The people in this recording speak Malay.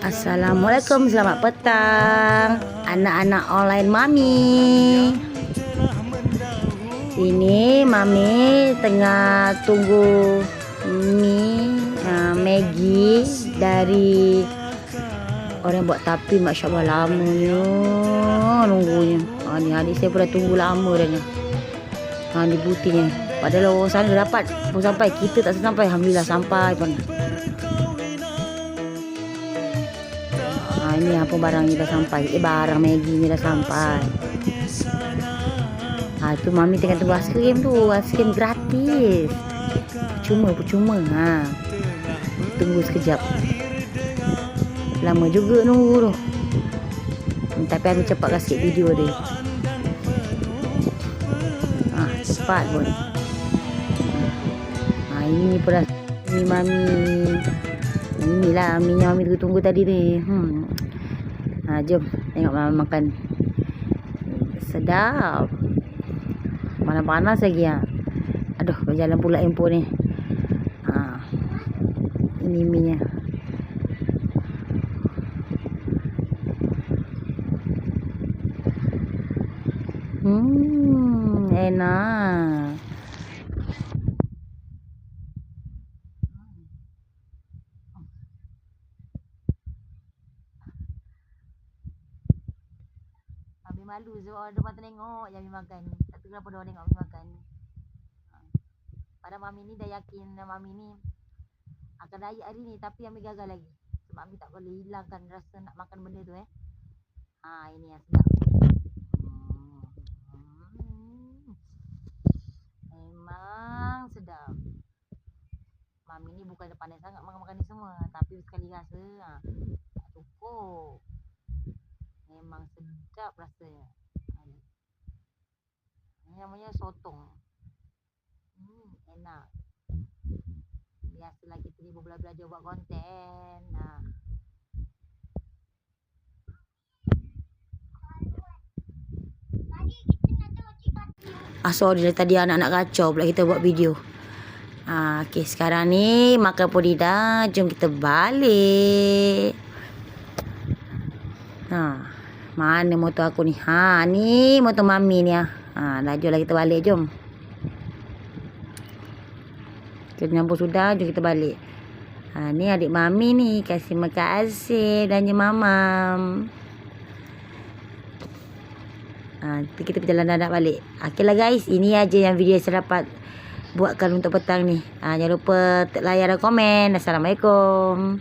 Assalamualaikum, selamat petang anak-anak online mami. Ini mami tengah tunggu Maggi dari orang buat tapi Masya Allah lamanya nunggunya. Ni adik saya pun dah tunggu lama dah ni. Ni butinya. Padahal orang sana dah dapat pun sampai, kita tak sampai. Alhamdulillah sampai pun. Ini apa barang ni dah sampai. Barang Maggi ni dah sampai. Tu mami tengah tunggu aiskrim tu. Aiskrim gratis. Percuma. Tunggu sekejap. Lama juga nunggu tu. Tapi aku cepatkan sikit video dia. Cepat pun. Ini pun dah mami. Inilah minyak mami tunggu tadi ni. Jom tengok mama makan. Sedap. Mana panas lagi ya. Aduh, berjalan pula handphone ni. Ini minyak. Enak. Mami malu sebab orang depan tengok yang Mami makan. Tak tahu kenapa dia tengok Mami makan. Padahal Mami ni dah yakin Mami ni akan diet hari ni, tapi Mami gagal lagi. Sebab Mami tak boleh hilangkan rasa nak makan benda tu ini yang sedap. Memang sedap. Mami ni bukan pandai sangat makan ni semua, tapi sekali rasa tak cukup. Memang sedap rasanya. Ini namanya sotong. Enak. Biasalah kita ni belajar buat konten. Sorry dari tadi anak-anak kacau pula kita buat video. Okay, sekarang ni makan pun dah. Jom kita balik. Mana motor aku ni? Ni motor mami ni. Jom lah kita balik, jom. Kita nyampur sudah, jom kita balik. Ni adik mami ni. Kasih makan asyik dan mamam. Kita perjalanan nak balik. Okay lah guys, ini aja yang video saya dapat buatkan untuk petang ni. Jangan lupa like dan komen. Assalamualaikum.